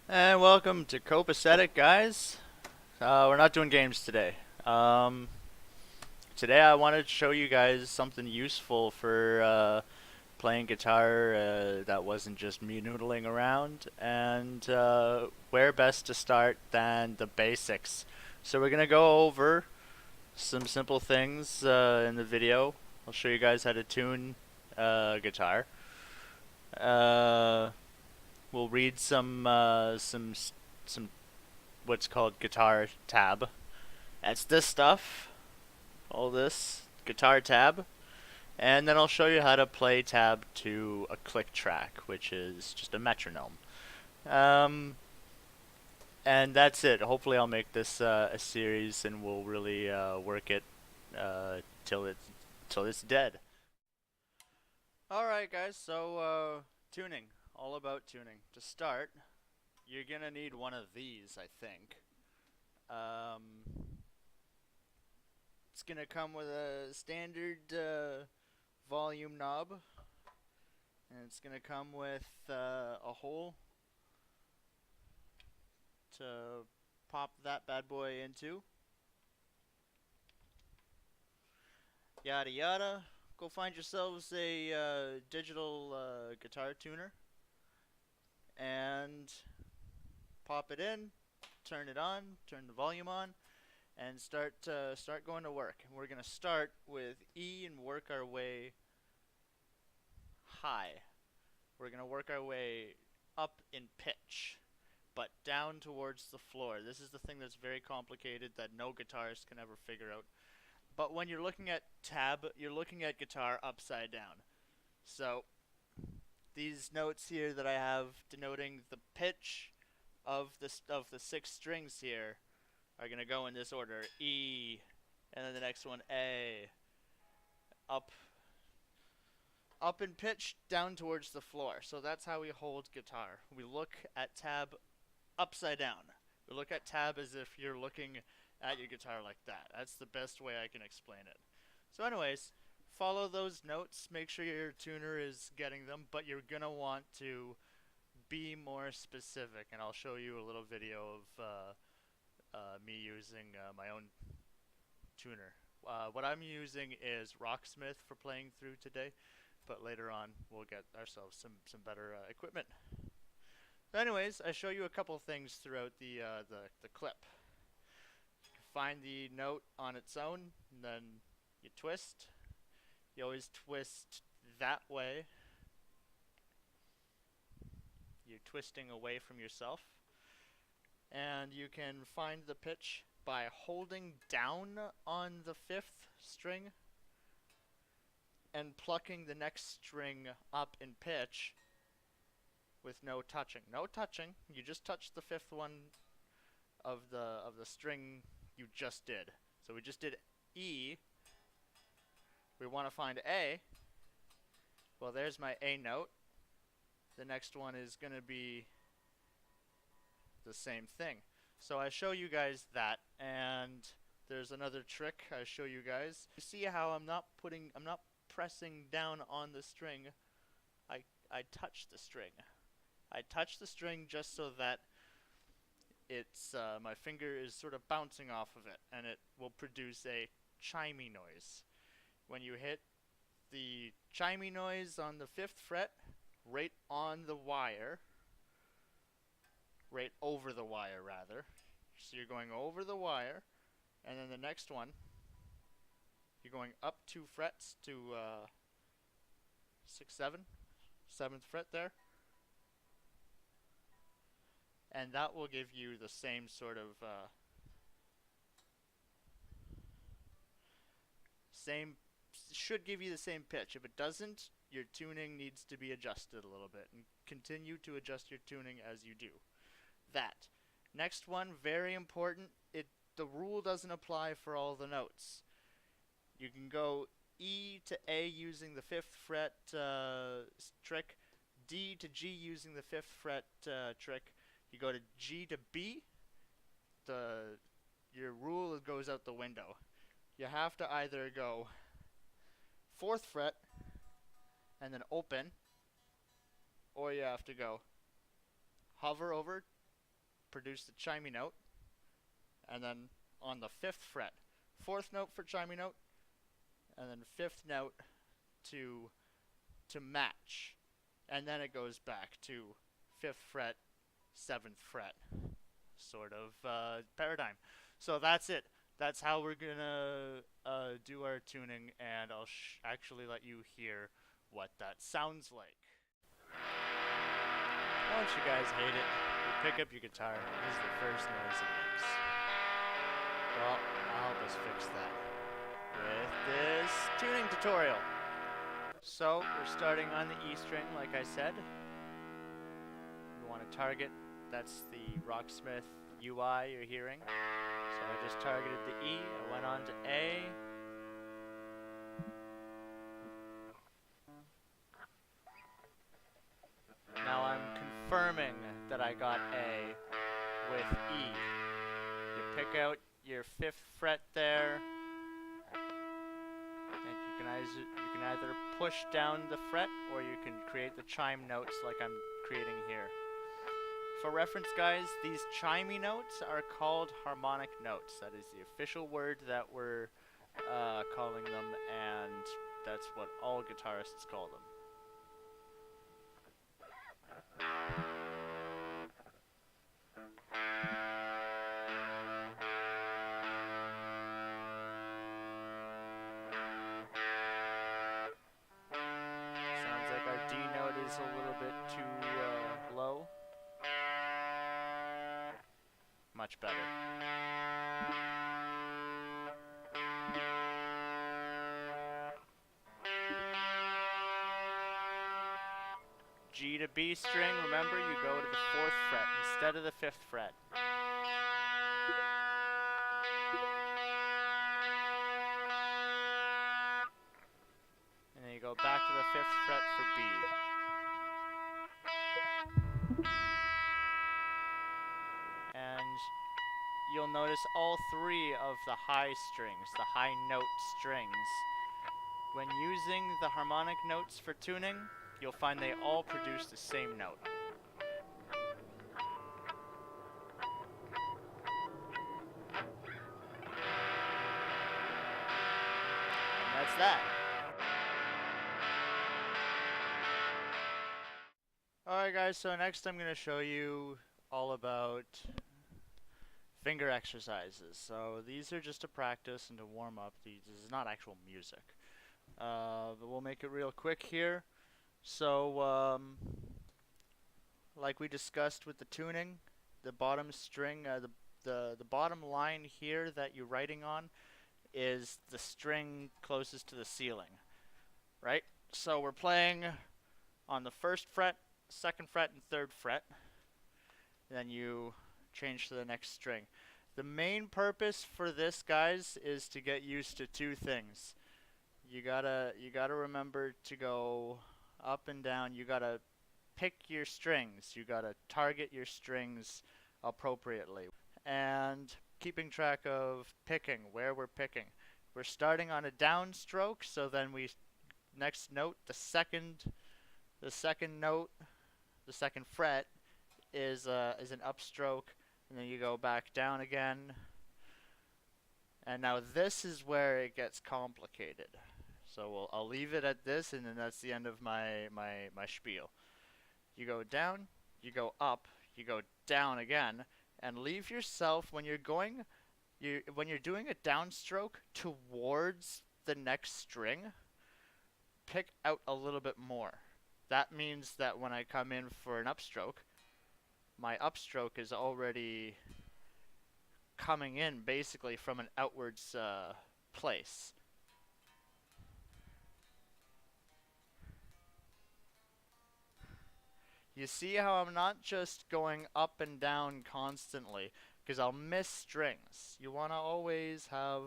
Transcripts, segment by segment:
And welcome to Copecetic, guys. We're not doing games today. Um, Today I wanted to show you guys something useful for playing guitar that wasn't just me noodling around, and where best to start than the basics. So we're gonna go over some simple things in the video. I'll show you guys how to tune guitar. Uh, we'll read some what's called guitar tab. That's this stuff, all this guitar tab, and then I'll show you how to play tab to a click track, which is just a metronome. Um, and that's it. Hopefully, I'll make this a series, and we'll really work it uh, till it's dead. All right, guys. So tuning, all about tuning. To start, you're gonna need one of these, I think. Um, It's gonna come with a standard volume knob, and it's gonna come with a hole to pop that bad boy into. Yada yada. Go find yourselves a digital guitar tuner and pop it in, turn it on, turn the volume on, and start going to work. And we're gonna start with E and work our way high. We're going to work our way up in pitch, but down towards the floor. This is the thing that's very complicated that no guitarist can ever figure out. But when you're looking at tab, you're looking at guitar upside down. So these notes here that I have denoting the pitch of the six strings here are going to go in this order: E, and then the next one A, up in pitch, down towards the floor. So that's how we hold guitar. We look at tab upside down. We look at tab as if you're looking at your guitar like that. That's the best way I can explain it. So anyways, follow those notes. Make sure your tuner is getting them, but you're going to want to be more specific. And I'll show you a little video of me using my own tuner. What I'm using is Rocksmith for playing through today, but later on we'll get ourselves some better equipment. So anyways, I show you a couple things throughout the clip. You find the note on its own, and then you twist. You always twist that way. You're twisting away from yourself. And you can find the pitch by holding down on the fifth string and plucking the next string up in pitch with no touching. No touching. You just touch the fifth one of the string you just did. So we just did E. We want to find A. Well, there's my A note. The next one is going to be the same thing. So I show you guys that, and there's another trick I show you guys. You see how I'm not pressing down on the string. I touch the string. I touch the string just so that it's my finger is sort of bouncing off of it, and it will produce a chimey noise. When you hit the chimey noise on the 5th fret, right on the wire, right over the wire rather. So you're going over the wire, and then the next one, you're going up 2 frets to 6, 7, 7th fret there, and that will give you the same sort of same should give you the same pitch. If it doesn't, your tuning needs to be adjusted a little bit, and continue to adjust your tuning as you do that. Next one, very important. The rule doesn't apply for all the notes. You can go E to A using the 5th fret trick, D to G using the 5th fret trick. You go to G to B, your rule goes out the window. You have to either go 4th fret and then open, or you have to go hover over produce the chimey note, and then on the 5th fret, 4th note for chimey note, and then 5th note to match, and then it goes back to 5th fret, 7th fret sort of paradigm. So that's it. That's how we're gonna do our tuning, and I'll actually let you hear what that sounds like. Don't you guys hate it? You pick up your guitar, this is the first noise it makes. Well, I'll help us fix that with this tuning tutorial. So, we're starting on the E string, like I said. We want to target, that's the Rocksmith UI you're hearing. So I just targeted the E, I went on to A. Now I'm confirming that I got A with E. You pick out your 5th fret there, and you can either push down the fret or you can create the chime notes like I'm creating here. For reference, guys, these chimey notes are called harmonic notes. That is the official word that we're calling them, and that's what all guitarists call them. Sounds like our D note is a little bit too low. Much better. G to B string, remember you go to the 4th fret instead of the 5th fret. And then you go back to the 5th fret for B. And you'll notice all 3 of the high strings, the high note strings. When using the harmonic notes for tuning, you'll find they all produce the same note. And that's that. Alright guys, so next I'm going to show you all about finger exercises. So these are just to practice and to warm up. This is not actual music. But we'll make it real quick here. So, like we discussed with the tuning, the bottom string, the bottom line here that you're writing on is the string closest to the ceiling, right? So we're playing on the 1st fret, 2nd fret, and 3rd fret. Then you change to the next string. The main purpose for this, guys, is to get used to 2 things. You gotta remember to go up and down. You gotta pick your strings. You gotta target your strings appropriately. And keeping track of picking, where we're picking. We're starting on a downstroke, so then next note, the second note, the 2nd fret is an upstroke, and then you go back down again. And now this is where it gets complicated. So I'll leave it at this, and then that's the end of my spiel. You go down, you go up, you go down again, and leave yourself when you're doing a downstroke towards the next string, pick out a little bit more. That means that when I come in for an upstroke, my upstroke is already coming in basically from an outwards place. You see how I'm not just going up and down constantly, because I'll miss strings. You want to always have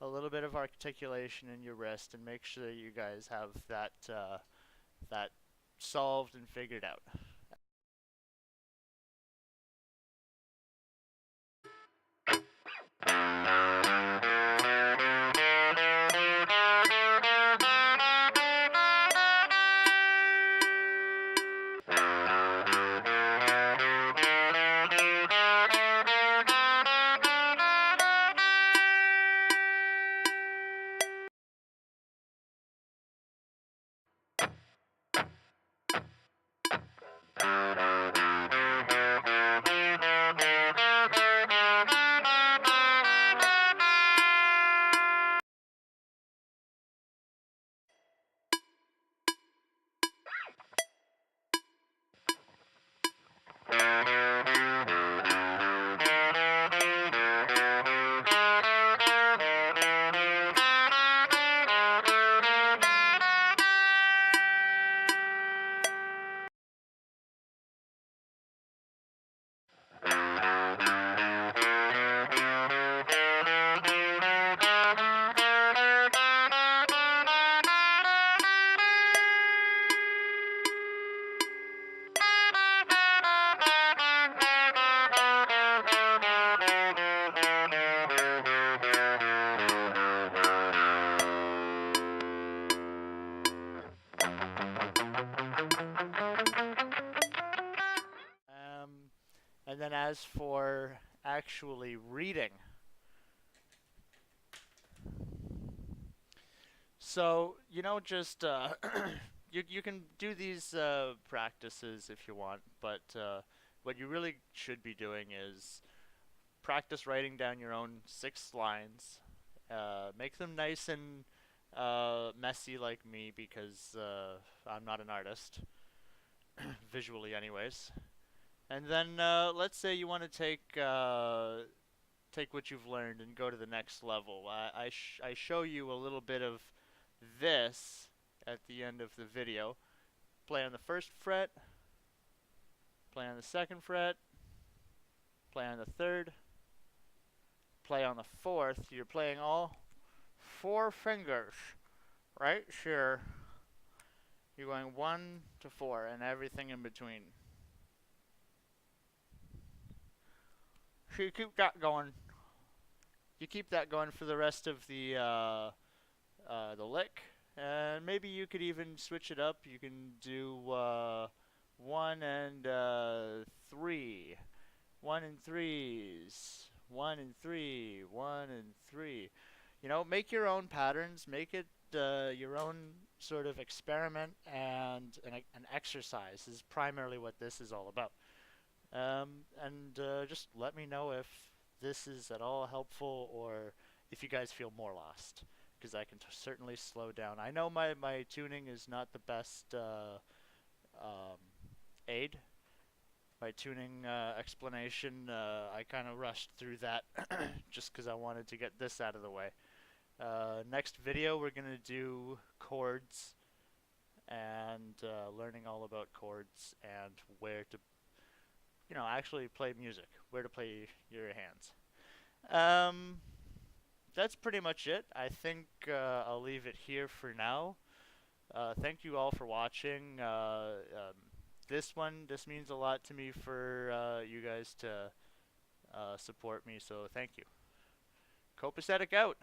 a little bit of articulation in your wrist, and make sure you guys have that solved and figured out. And then as for actually reading, so just you can do these practices if you want, but what you really should be doing is practice writing down your own 6 lines. Make them nice and messy like me because I'm not an artist, visually, anyways. And then let's say you want to take what you've learned and go to the next level. I show you a little bit of this at the end of the video. Play on the first fret, play on the second fret, play on the third, play on the fourth. You're playing all 4 fingers right here. You're going 1 to 4 and everything in between. So you keep that going. You keep that going for the rest of the lick, and maybe you could even switch it up. You can do 1 and 3, 1 and 3s, 1 and 3, 1 and 3. Make your own patterns. Make it your own sort of experiment, and an exercise is primarily what this is all about. And just let me know if this is at all helpful or if you guys feel more lost, because I can certainly slow down. I know my tuning is not the best um, aid. My tuning explanation, I kind of rushed through that just because I wanted to get this out of the way. Next video, we're going to do chords and learning all about chords and where to actually play music, where to play your hands. That's pretty much it. I think I'll leave it here for now. Thank you all for watching. This means a lot to me for you guys to support me, so thank you. Copecetic out.